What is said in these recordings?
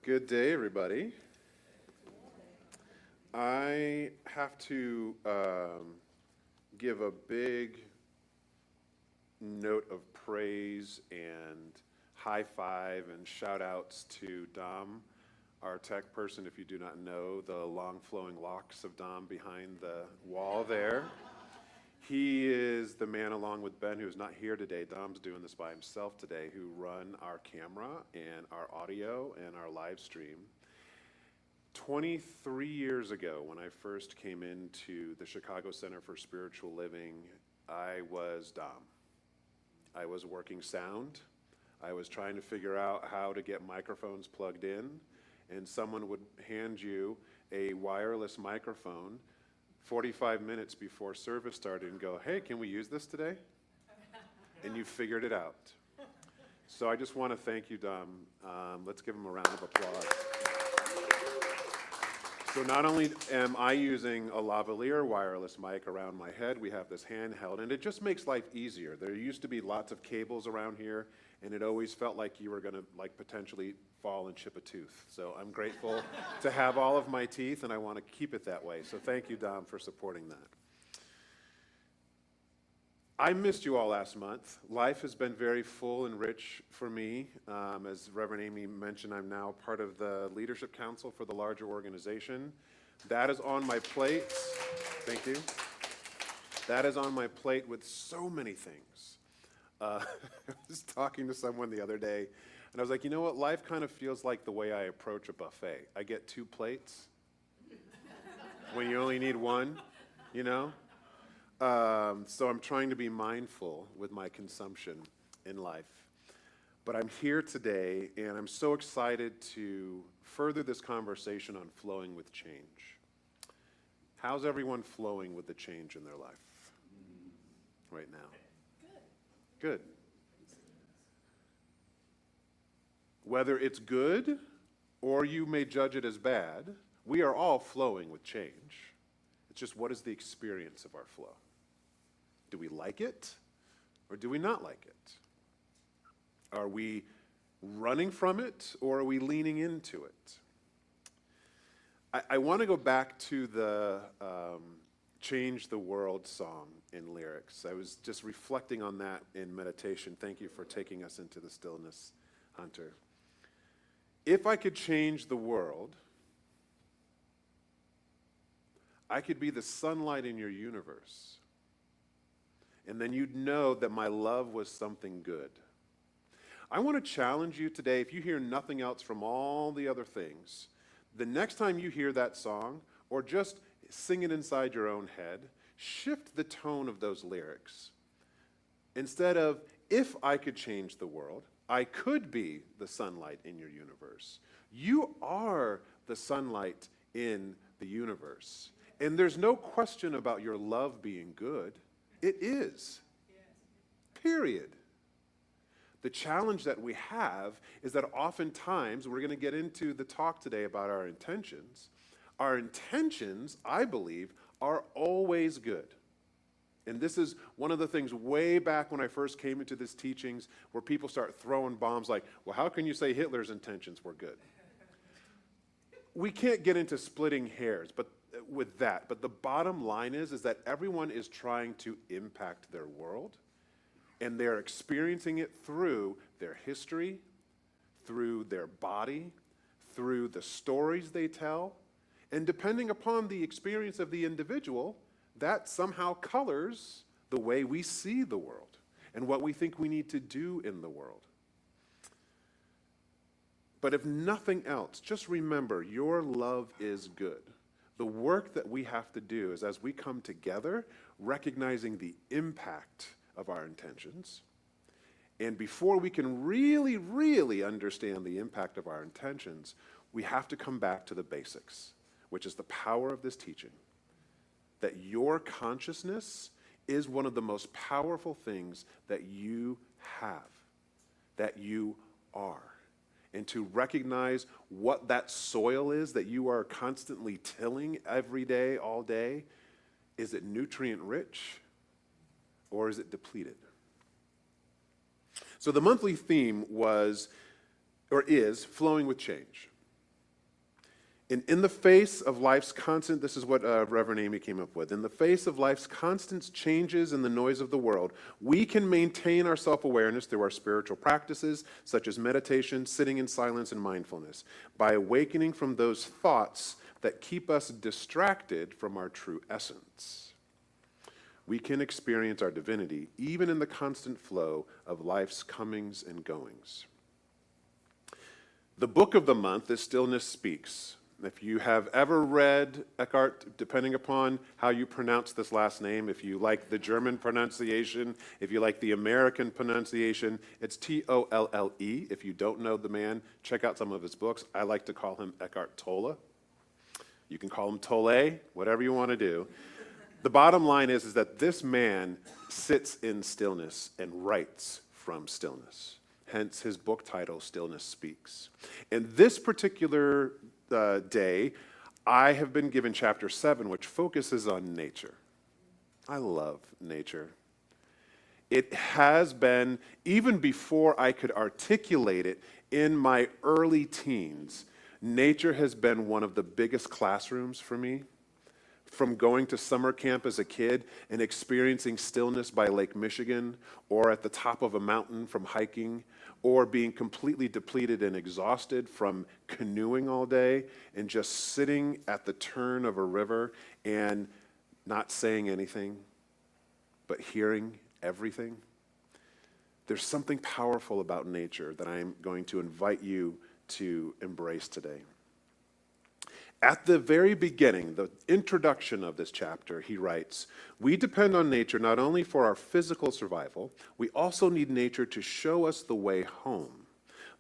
Good day, everybody. I have to give a big note of praise and high five and shout outs to Dom, our tech person. If you do not know, the long flowing locks of Dom behind the wall there. He is the man, along with Ben, who's not here today. Dom's doing this by himself today, who run our camera and our audio and our live stream. 23 years ago, when I first came into the Chicago Center for Spiritual Living, I was Dom. I was working sound. I was trying to figure out how to get microphones plugged in, and someone would hand you a wireless microphone 45 minutes before service started and go, hey, can we use this today? And you figured it out. So I just want to thank you, Dom. Let's give him a round of applause. So not only am I using a lavalier wireless mic around my head, we have this handheld, and it just makes life easier. There used to be lots of cables around here, and it always felt like you were going to potentially fall and chip a tooth. So I'm grateful to have all of my teeth, and I want to keep it that way. So thank you, Dom, for supporting that. I missed you all last month. Life has been very full and rich for me. As Reverend Amy mentioned, I'm now part of the Leadership Council for the larger organization. That is on my plate. Thank you. That is on my plate with so many things. I was talking to someone the other day, and I was like, you know what? Life kind of feels like the way I approach a buffet. I get 2 plates when you only need one, you know? So I'm trying to be mindful with my consumption in life. But I'm here today, and I'm so excited to further this conversation on flowing with change. How's everyone flowing with the change in their life right now? Good. Whether it's good or you may judge it as bad, we are all flowing with change. It's just, what is the experience of our flow? Do we like it or do we not like it? Are we running from it or are we leaning into it? I want to go back to the Change the World song in lyrics. I was just reflecting on that in meditation. Thank you for taking us into the stillness, Hunter. If I could change the world, I could be the sunlight in your universe. And then you'd know that my love was something good. I want to challenge you today, if you hear nothing else from all the other things, the next time you hear that song, or just sing it inside your own head, shift the tone of those lyrics. Instead of, if I could change the world, I could be the sunlight in your universe. You are the sunlight in the universe. And there's no question about your love being good. It is. Period. The challenge that we have is that oftentimes, we're going to get into the talk today about our intentions. Our intentions, I believe, are always good. And this is one of the things way back when I first came into these teachings where people start throwing bombs like, well, how can you say Hitler's intentions were good? We can't get into splitting hairs with that, but the bottom line is that everyone is trying to impact their world, and they're experiencing it through their history, through their body, through the stories they tell, and depending upon the experience of the individual, that somehow colors the way we see the world and what we think we need to do in the world. But if nothing else, just remember, your love is good. The work that we have to do is, as we come together, recognizing the impact of our intentions. And before we can really, really understand the impact of our intentions, we have to come back to the basics, which is the power of this teaching. That your consciousness is one of the most powerful things that you have, that you are. And to recognize what that soil is that you are constantly tilling every day, all day. Is it nutrient rich or is it depleted? So the monthly theme was, or is, flowing with change. In the face of life's constant, this is what Reverend Amy came up with. In the face of life's constant changes and the noise of the world, we can maintain our self-awareness through our spiritual practices, such as meditation, sitting in silence, and mindfulness, by awakening from those thoughts that keep us distracted from our true essence. We can experience our divinity even in the constant flow of life's comings and goings. The book of the month is Stillness Speaks. If you have ever read Eckhart, depending upon how you pronounce this last name, if you like the German pronunciation, if you like the American pronunciation, it's Tolle. If you don't know the man, check out some of his books. I like to call him Eckhart Tolle. You can call him Tolle, whatever you want to do. The bottom line is that this man sits in stillness and writes from stillness. Hence his book title, Stillness Speaks. And this particular day, I have been given chapter 7, which focuses on nature. I love nature. It has been, even before I could articulate it in my early teens, nature has been one of the biggest classrooms for me. From going to summer camp as a kid and experiencing stillness by Lake Michigan, or at the top of a mountain from hiking, or being completely depleted and exhausted from canoeing all day and just sitting at the turn of a river and not saying anything, but hearing everything. There's something powerful about nature that I'm going to invite you to embrace today. At the very beginning, the introduction of this chapter, he writes, "We depend on nature not only for our physical survival, we also need nature to show us the way home,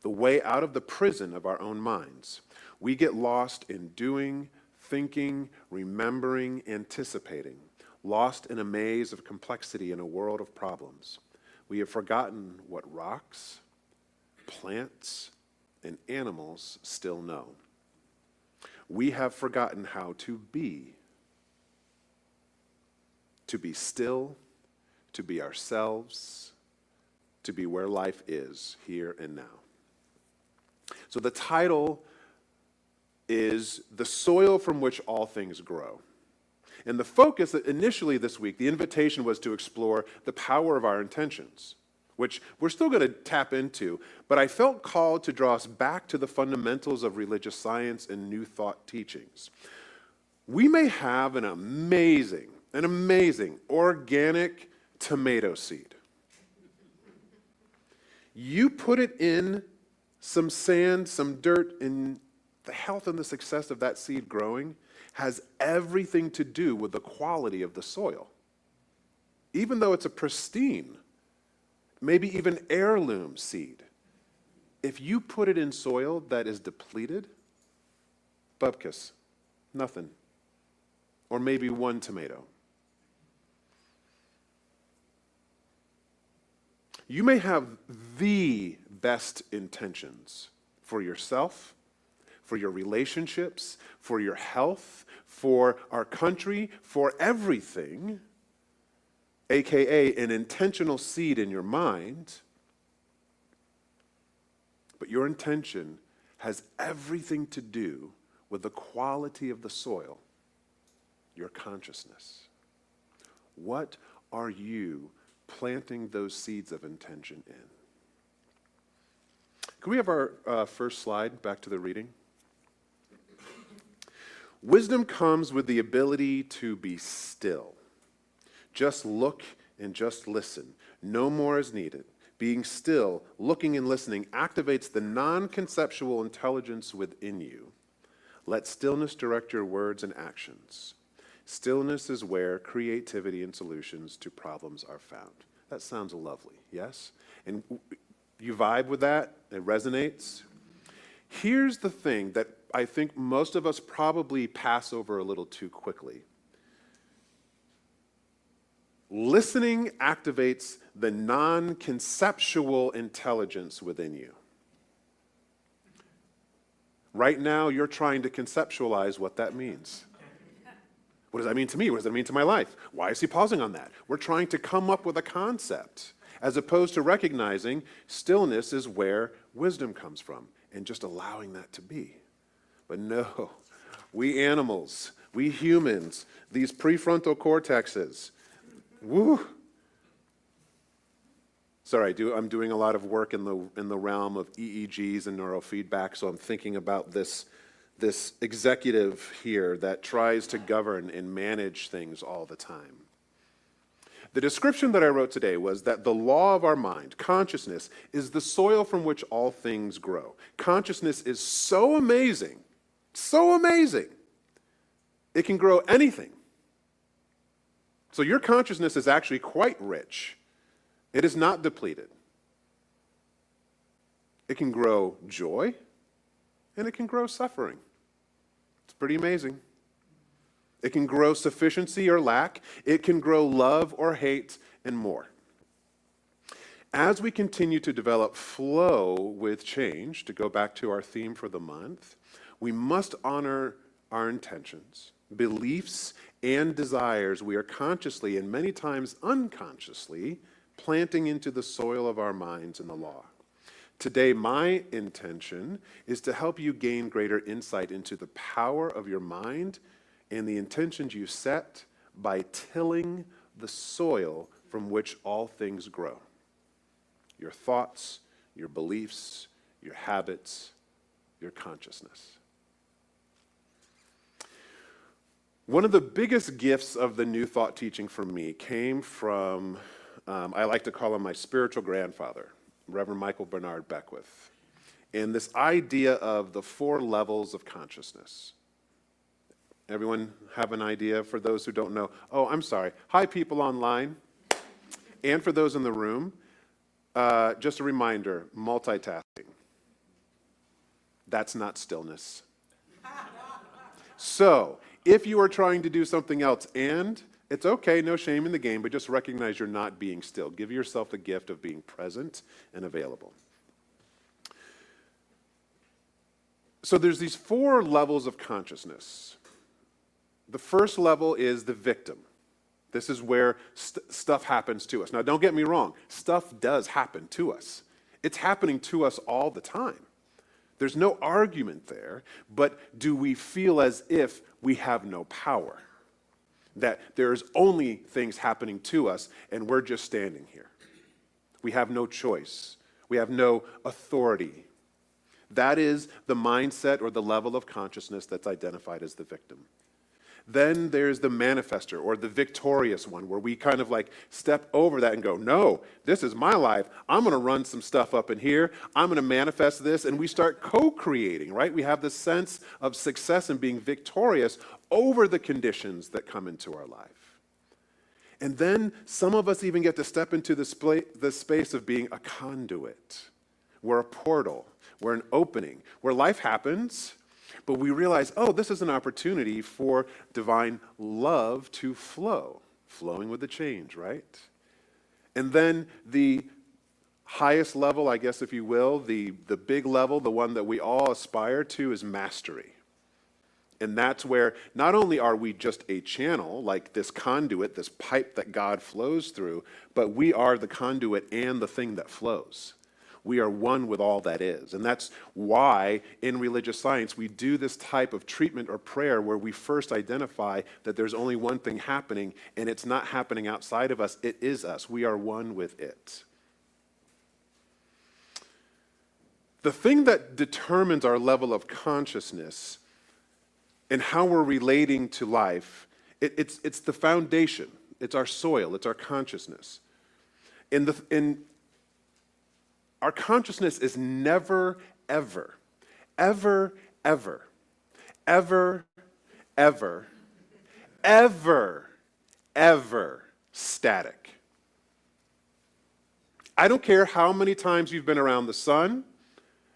the way out of the prison of our own minds. We get lost in doing, thinking, remembering, anticipating, lost in a maze of complexity in a world of problems. We have forgotten what rocks, plants, and animals still know. We have forgotten how to be still, to be ourselves, to be where life is, here and now." So the title is "The Soil from Which All Things Grow." And the focus initially this week, the invitation was to explore the power of our intentions, which we're still going to tap into, but I felt called to draw us back to the fundamentals of religious science and New Thought teachings. We may have an amazing organic tomato seed. You put it in some sand, some dirt, and the health and the success of that seed growing has everything to do with the quality of the soil. Even though it's a pristine, maybe even heirloom seed, if you put it in soil that is depleted, bupkis, nothing. Or maybe one tomato. You may have the best intentions for yourself, for your relationships, for your health, for our country, for everything, aka an intentional seed in your mind, but your intention has everything to do with the quality of the soil, your consciousness. What are you planting those seeds of intention in? Can we have our first slide, back to the reading? Wisdom comes with the ability to be still. Just look and just listen. No more is needed. Being still, looking and listening activates the non-conceptual intelligence within you. Let stillness direct your words and actions. Stillness is where creativity and solutions to problems are found. That sounds lovely, yes? And you vibe with that? It resonates? Here's the thing that I think most of us probably pass over a little too quickly. Listening activates the non-conceptual intelligence within you. Right now, you're trying to conceptualize what that means. What does that mean to me? What does that mean to my life? Why is he pausing on that? We're trying to come up with a concept, as opposed to recognizing stillness is where wisdom comes from, and just allowing that to be. But no, we animals, we humans, these prefrontal cortexes. Woo! Sorry, I'm doing a lot of work in the realm of EEGs and neurofeedback, so I'm thinking about this executive here that tries to govern and manage things all the time. The description that I wrote today was that the law of our mind, consciousness, is the soil from which all things grow. Consciousness is so amazing, it can grow anything. So your consciousness is actually quite rich. It is not depleted. It can grow joy, and it can grow suffering. It's pretty amazing. It can grow sufficiency or lack. It can grow love or hate, and more. As we continue to develop flow with change, to go back to our theme for the month, we must honor our intentions, beliefs, and desires we are consciously and many times unconsciously planting into the soil of our minds in the law. Today, my intention is to help you gain greater insight into the power of your mind and the intentions you set by tilling the soil from which all things grow. Your thoughts, your beliefs, your habits, your consciousness. One of the biggest gifts of the New Thought teaching for me came from, I like to call him my spiritual grandfather, Reverend Michael Bernard Beckwith, and this idea of the 4 levels of consciousness. Everyone have an idea? For those who don't know, oh, I'm sorry. Hi, people online, and for those in the room, just a reminder, multitasking. That's not stillness. So, if you are trying to do something else, and it's okay, no shame in the game, but just recognize you're not being still. Give yourself the gift of being present and available. So there's these 4 levels of consciousness. The first level is the victim. This is where stuff happens to us. Now, don't get me wrong. Stuff does happen to us. It's happening to us all the time. There's no argument there, but do we feel as if we have no power? That there's only things happening to us and we're just standing here. We have no choice. We have no authority. That is the mindset or the level of consciousness that's identified as the victim. Then there's the manifester or the victorious one where we kind of like step over that and go, no, this is my life. I'm going to run some stuff up in here. I'm going to manifest this. And we start co-creating, right? We have this sense of success and being victorious over the conditions that come into our life. And then some of us even get to step into the space of being a conduit. We're a portal. We're an opening where life happens, but we realize, oh, this is an opportunity for divine love to flow, flowing with the change, right? And then the highest level, I guess if you will, the big level, the one that we all aspire to is mastery. And that's where not only are we just a channel, like this conduit, this pipe that God flows through, but we are the conduit and the thing that flows. We are one with all that is. And that's why in religious science we do this type of treatment or prayer where we first identify that there's only one thing happening and it's not happening outside of us, it is us. We are one with it. The thing that determines our level of consciousness and how we're relating to life, it's the foundation. It's our soil. It's our consciousness. Our consciousness is never, ever, ever, ever, ever, ever, ever, ever static. I don't care how many times you've been around the sun,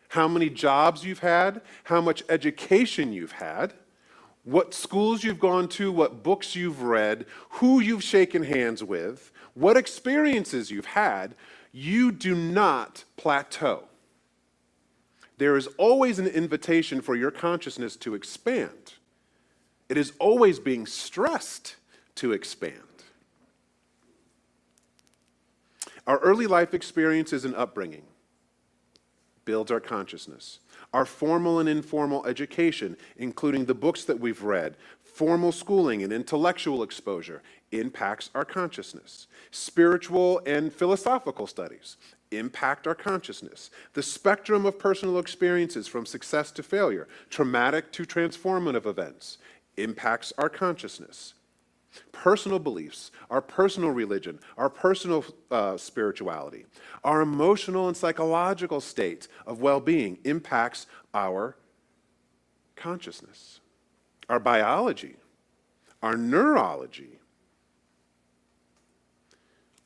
how many jobs you've had, how much education you've had, what schools you've gone to, what books you've read, who you've shaken hands with, what experiences you've had, you do not plateau. There is always an invitation for your consciousness to expand. It is always being stressed to expand. Our early life experiences and upbringing builds our consciousness. Our formal and informal education, including the books that we've read, formal schooling and intellectual exposure, impacts our consciousness. Spiritual and philosophical studies impact our consciousness. The spectrum of personal experiences from success to failure, traumatic to transformative events, impacts our consciousness. Personal beliefs, our personal religion, our personal spirituality, our emotional and psychological state of well-being impacts our consciousness. Our biology, our neurology,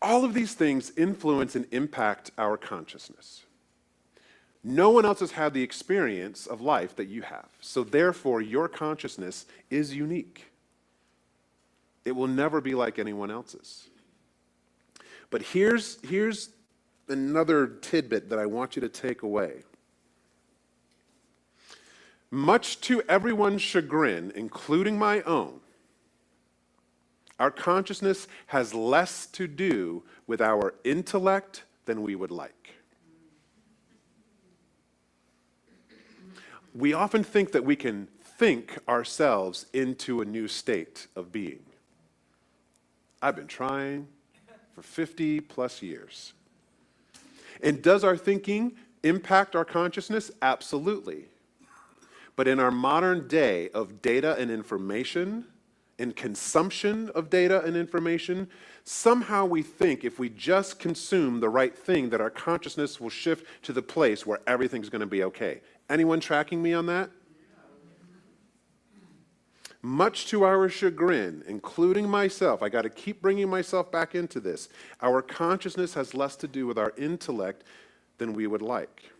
all of these things influence and impact our consciousness. No one else has had the experience of life that you have, so therefore your consciousness is unique. It will never be like anyone else's. But here's another tidbit that I want you to take away. Much to everyone's chagrin, including my own, our consciousness has less to do with our intellect than we would like. We often think that we can think ourselves into a new state of being. I've been trying for 50 plus years. And does our thinking impact our consciousness? Absolutely. But in our modern day of data and information, and consumption of data and information, somehow we think if we just consume the right thing that our consciousness will shift to the place where everything's going to be okay. Anyone tracking me on that? Much to our chagrin, including myself, I got to keep bringing myself back into this, our consciousness has less to do with our intellect than we would like.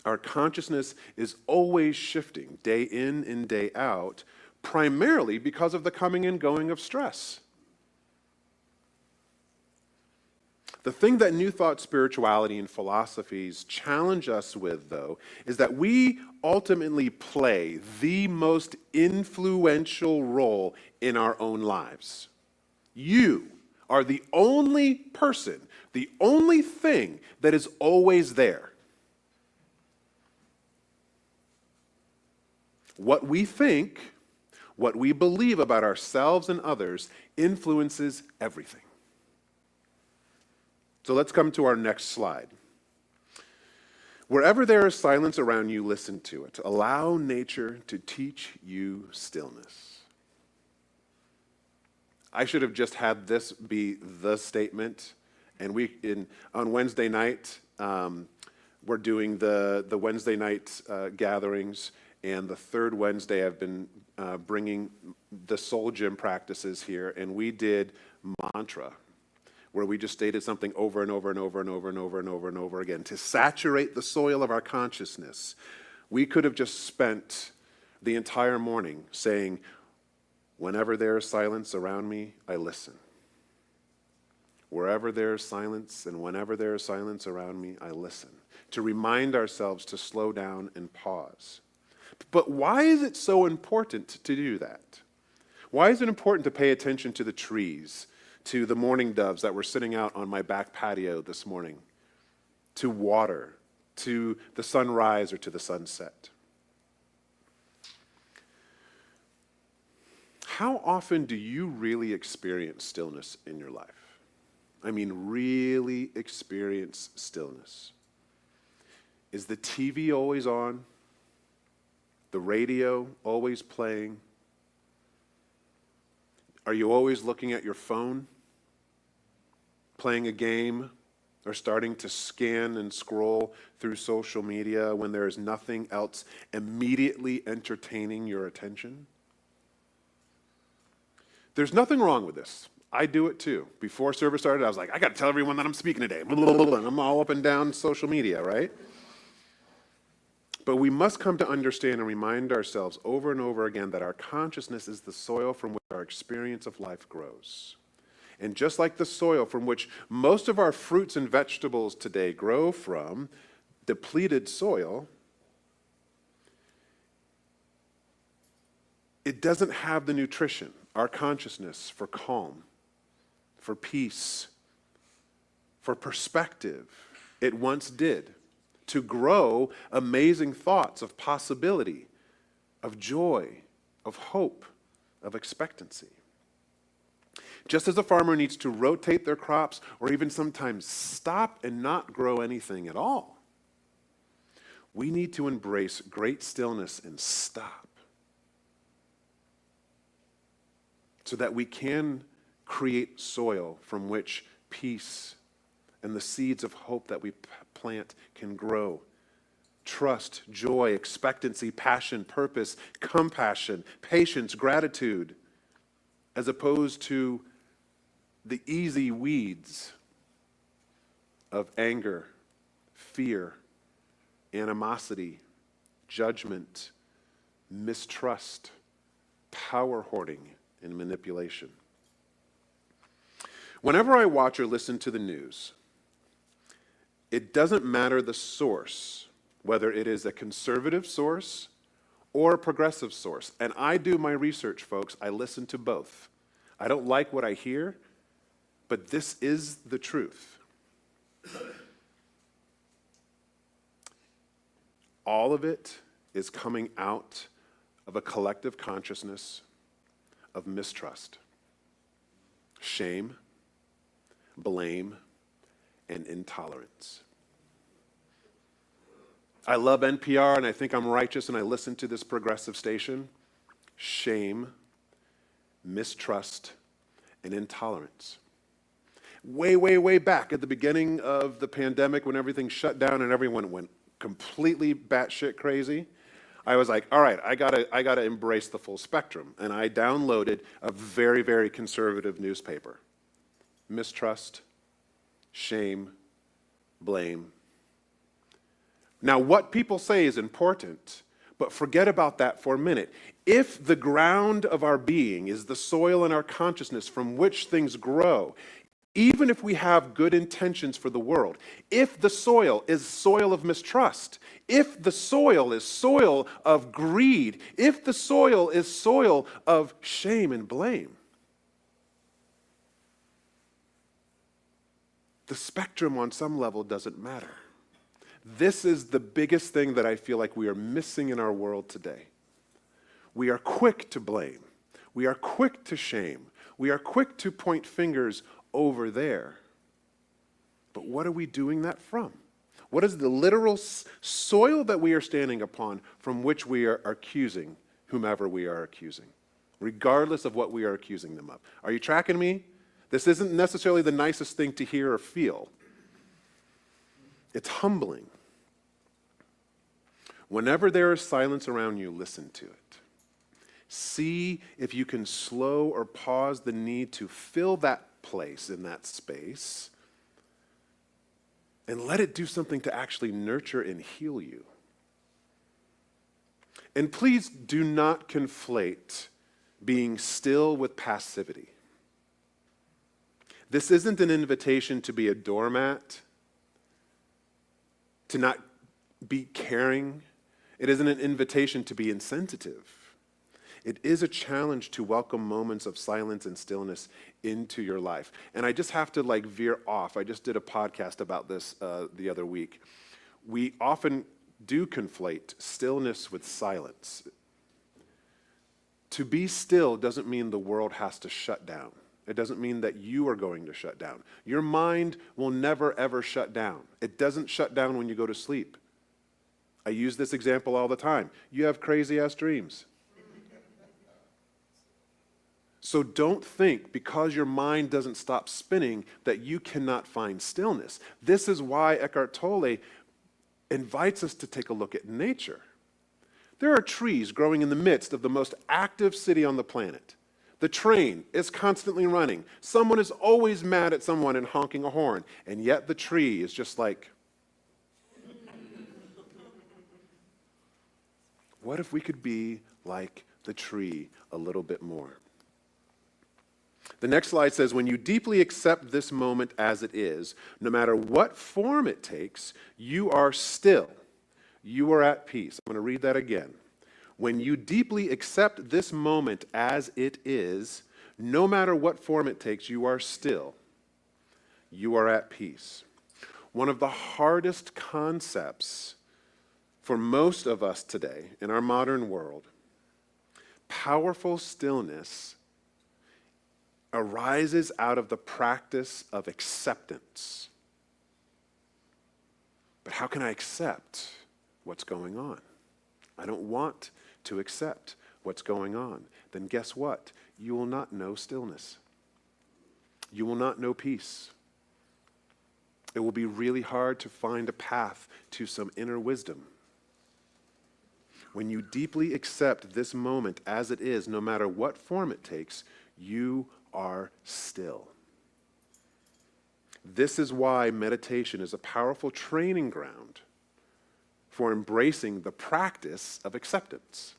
Our consciousness is always shifting, day in and day out, primarily because of the coming and going of stress. The thing that New Thought spirituality and philosophies challenge us with, though, is that we ultimately play the most influential role in our own lives. You are the only person, the only thing that is always there. What we think, what we believe about ourselves and others influences everything. So let's come to our next slide. Wherever there is silence around you, listen to it. Allow nature to teach you stillness. I should have just had this be the statement. And on Wednesday night, we're doing the Wednesday night gatherings. And the third Wednesday, I've been bringing the soul gym practices here. And we did mantra, where we just stated something over and over and over and over and over and over and over again to saturate the soil of our consciousness. We could have just spent the entire morning saying, whenever there is silence around me, I listen. Wherever there is silence and whenever there is silence around me, I listen. To remind ourselves to slow down and pause. But why is it so important to do that? Why is it important to pay attention to the trees, to the mourning doves that were sitting out on my back patio this morning, to water, to the sunrise or to the sunset? How often do you really experience stillness in your life? I mean, really experience stillness. Is the TV always on? The radio always playing? Are you always looking at your phone? Playing a game, or starting to scan and scroll through social media when there is nothing else immediately entertaining your attention? There's nothing wrong with this. I do it too. Before service started, I was like, I got to tell everyone that I'm speaking today. And I'm all up and down social media, right? But we must come to understand and remind ourselves over and over again that our consciousness is the soil from which our experience of life grows. And just like the soil from which most of our fruits and vegetables today grow from, depleted soil, it doesn't have the nutrition, our consciousness, for calm, for peace, for perspective it once did. to grow amazing thoughts of possibility, of joy, of hope, of expectancy. Just as a farmer needs to rotate their crops or even sometimes stop and not grow anything at all, we need to embrace great stillness and stop so that we can create soil from which peace and the seeds of hope that we plant can grow. Trust, joy, expectancy, passion, purpose, compassion, patience, gratitude, as opposed to the easy weeds of anger, fear, animosity, judgment, mistrust, power hoarding, and manipulation. Whenever I watch or listen to the news, it doesn't matter the source, whether it is a conservative source or a progressive source. And I do my research, folks. I listen to both. I don't like what I hear, but this is the truth. All of it is coming out of a collective consciousness of mistrust, shame, blame, and intolerance. I love NPR and I think I'm righteous and I listen to this progressive station. Shame, mistrust, and intolerance. Way, way, way back at the beginning of the pandemic when everything shut down and everyone went completely batshit crazy, I was like, all right, I gotta embrace the full spectrum. And I downloaded a very, very conservative newspaper. Mistrust, shame, blame. Now, what people say is important, but forget about that for a minute. If the ground of our being is the soil in our consciousness from which things grow, even if we have good intentions for the world, if the soil is soil of mistrust, if the soil is soil of greed, if the soil is soil of shame and blame, the spectrum on some level doesn't matter. This is the biggest thing that I feel like we are missing in our world today. We are quick to blame. We are quick to shame. We are quick to point fingers over there. But what are we doing that from? What is the literal soil that we are standing upon from which we are accusing whomever we are accusing, regardless of what we are accusing them of? Are you tracking me? This isn't necessarily the nicest thing to hear or feel. It's humbling. Whenever there is silence around you, listen to it. See if you can slow or pause the need to fill that place in that space and let it do something to actually nurture and heal you. And please do not conflate being still with passivity. This isn't an invitation to be a doormat, to not be caring. It isn't an invitation to be insensitive. It is a challenge to welcome moments of silence and stillness into your life. And I just have to veer off. I just did a podcast about this the other week. We often do conflate stillness with silence. To be still doesn't mean the world has to shut down. It doesn't mean that you are going to shut down. Your mind will never, ever shut down. It doesn't shut down when you go to sleep. I use this example all the time. You have crazy-ass dreams. So don't think because your mind doesn't stop spinning that you cannot find stillness. This is why Eckhart Tolle invites us to take a look at nature. There are trees growing in the midst of the most active city on the planet. The train is constantly running. Someone is always mad at someone and honking a horn, and yet the tree is just like, what if we could be like the tree a little bit more? The next slide says, when you deeply accept this moment as it is, no matter what form it takes, you are still. You are at peace. I'm going to read that again. When you deeply accept this moment as it is, no matter what form it takes, you are still. You are at peace. one of the hardest concepts for most of us today in our modern world. Powerful stillness arises out of the practice of acceptance. But how can I accept what's going on? I don't want to accept what's going on. Then guess what? You will not know stillness. You will not know peace. It will be really hard to find a path to some inner wisdom. When you deeply accept this moment as it is, no matter what form it takes, you are still. This is why meditation is a powerful training ground for embracing the practice of acceptance.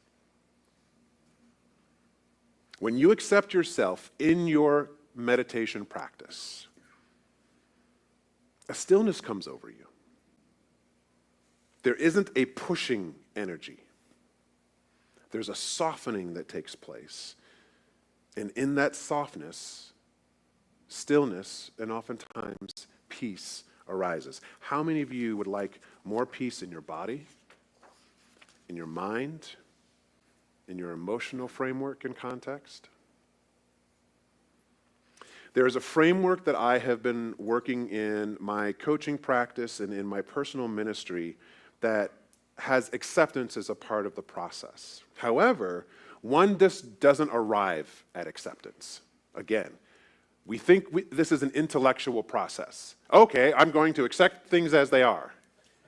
When you accept yourself in your meditation practice, a stillness comes over you. There isn't a pushing energy. There's a softening that takes place. And in that softness, stillness, and oftentimes peace arises. How many of you would like more peace in your body, in your mind, in your emotional framework and context? There is a framework that I have been working in my coaching practice and in my personal ministry that has acceptance as a part of the process. However, one just doesn't arrive at acceptance. Again, we think this is an intellectual process. Okay, I'm going to accept things as they are.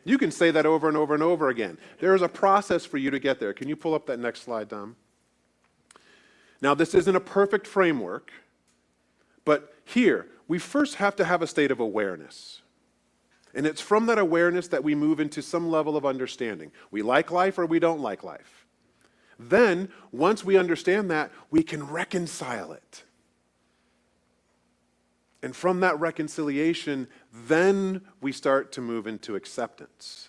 You can say that over and over and over again. There is a process for you to get there. Can you pull up that next slide, Dom? Now, this isn't a perfect framework, but here, we first have to have a state of awareness. And it's from that awareness that we move into some level of understanding. We like life or we don't like life. Then, once we understand that, we can reconcile it. And from that reconciliation, then we start to move into acceptance.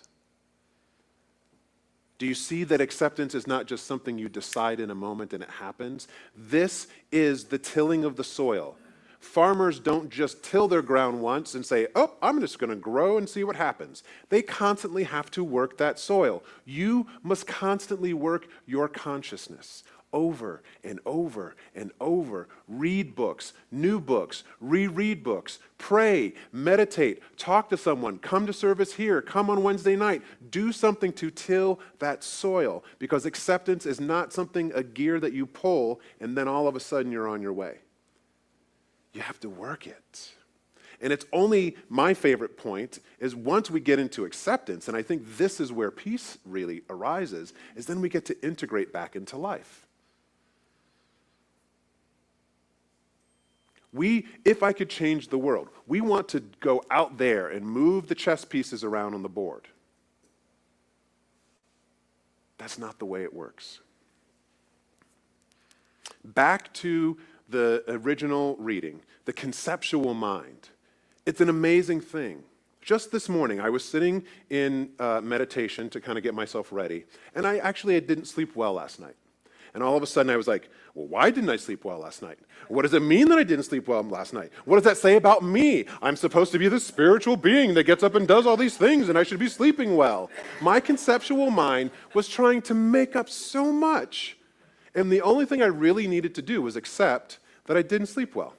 Do you see that acceptance is not just something you decide in a moment and it happens? This is the tilling of the soil. Farmers don't just till their ground once and say, oh, I'm just going to grow and see what happens. They constantly have to work that soil. You must constantly work your consciousness over and over and over. Read books, new books, reread books, pray, meditate, talk to someone, come to service here, come on Wednesday night. Do something to till that soil, because acceptance is not something, a gear that you pull and then all of a sudden you're on your way. You have to work it. And it's only, my favorite point is once we get into acceptance, and I think this is where peace really arises, is then we get to integrate back into life. If I could change the world, we want to go out there and move the chess pieces around on the board. That's not the way it works. Back to the original reading, the conceptual mind. It's an amazing thing. Just this morning, I was sitting in meditation to kind of get myself ready, and I didn't sleep well last night. And all of a sudden I was like, well, why didn't I sleep well last night? What does it mean that I didn't sleep well last night? What does that say about me? I'm supposed to be this spiritual being that gets up and does all these things, and I should be sleeping well. My conceptual mind was trying to make up so much, and the only thing I really needed to do was accept that I didn't sleep well.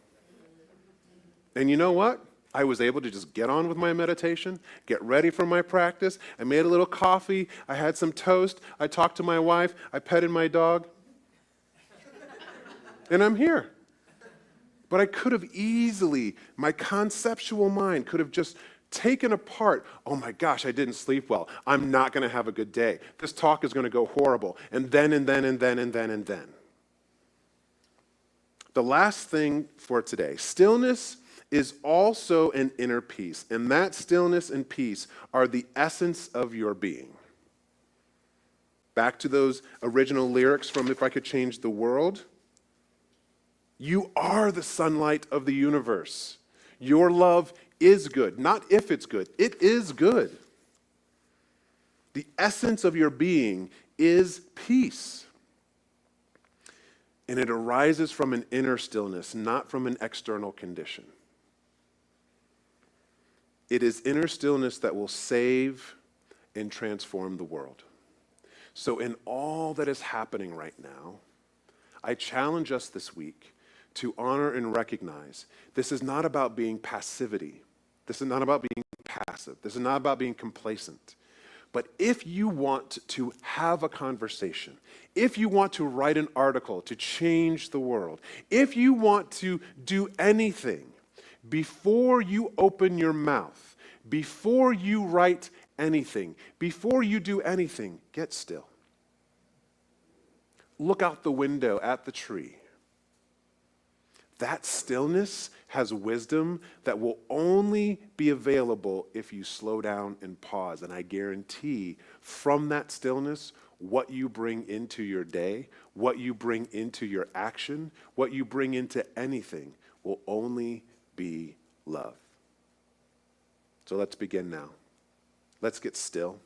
And you know what? I was able to just get on with my meditation, get ready for my practice. I made a little coffee. I had some toast. I talked to my wife. I petted my dog. And I'm here. But I could have easily, my conceptual mind could have just taken apart, oh my gosh, I didn't sleep well. I'm not going to have a good day. This talk is going to go horrible. And then. The last thing for today, stillness is also an inner peace, and that stillness and peace are the essence of your being. Back to those original lyrics from If I Could Change the World. You are the sunlight of the universe. Your love is good, not if it's good, it is good. The essence of your being is peace. And it arises from an inner stillness, not from an external condition. It is inner stillness that will save and transform the world. So in all that is happening right now, I challenge us this week to honor and recognize this is not about being passivity. This is not about being passive. This is not about being complacent. But if you want to have a conversation, if you want to write an article to change the world, if you want to do anything, before you open your mouth, before you write anything, before you do anything, get still. Look out the window at the tree. That stillness has wisdom that will only be available if you slow down and pause. And I guarantee from that stillness, what you bring into your day, what you bring into your action, what you bring into anything will only be love. So let's begin now. Let's get still.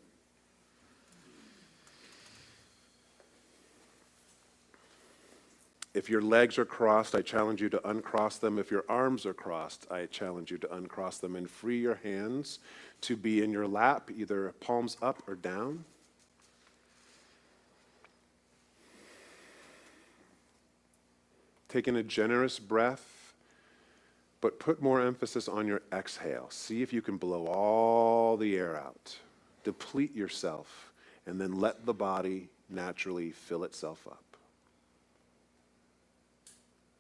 If your legs are crossed, I challenge you to uncross them. If your arms are crossed, I challenge you to uncross them and free your hands to be in your lap, either palms up or down. Take in a generous breath, but put more emphasis on your exhale. See if you can blow all the air out. Deplete yourself, and then let the body naturally fill itself up.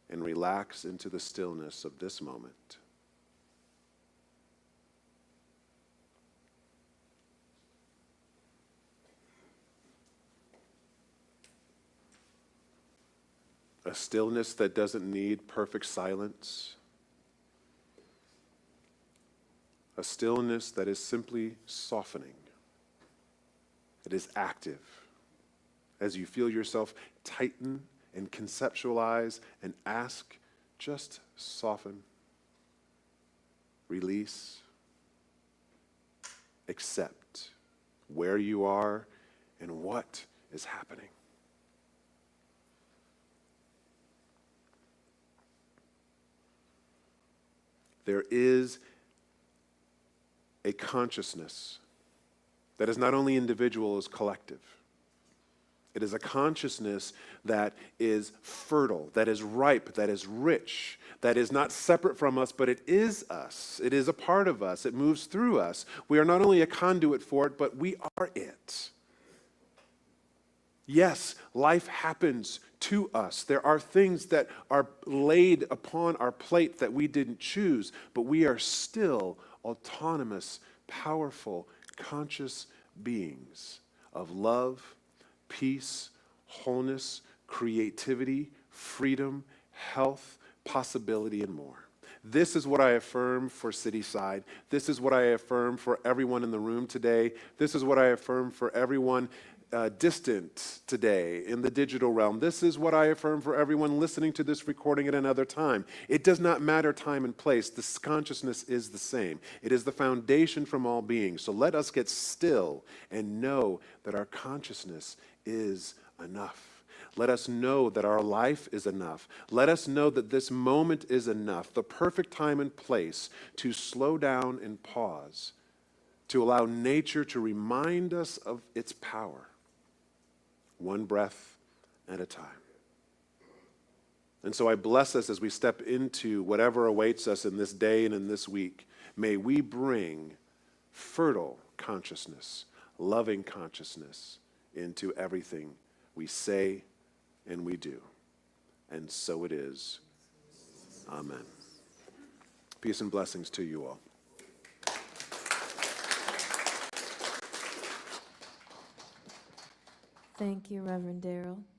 And relax into the stillness of this moment. A stillness that doesn't need perfect silence. A stillness that is simply softening. It is active. As you feel yourself tighten and conceptualize and ask, just soften, release, accept where you are and what is happening. There is a consciousness that is not only individual, is collective. It is a consciousness that is fertile, that is ripe, that is rich, that is not separate from us, but it is us. It is a part of us. It moves through us. We are not only a conduit for it, but we are it. Yes, life happens to us. There are things that are laid upon our plate that we didn't choose, but we are still autonomous, powerful, conscious beings of love, peace, wholeness, creativity, freedom, health, possibility, and more. This is what I affirm for Cityside. This is what I affirm for everyone in the room today. This is what I affirm for everyone distant today in the digital realm. This is what I affirm for everyone listening to this recording at another time. It does not matter time and place. This consciousness is the same. It is the foundation from all beings. So let us get still and know that our consciousness is enough. Let us know that our life is enough. Let us know that this moment is enough, the perfect time and place to slow down and pause, to allow nature to remind us of its power. One breath at a time. And so I bless us as we step into whatever awaits us in this day and in this week. May we bring fertile consciousness, loving consciousness into everything we say and we do. And so it is. Amen. Peace and blessings to you all. Thank you, Reverend Darrell.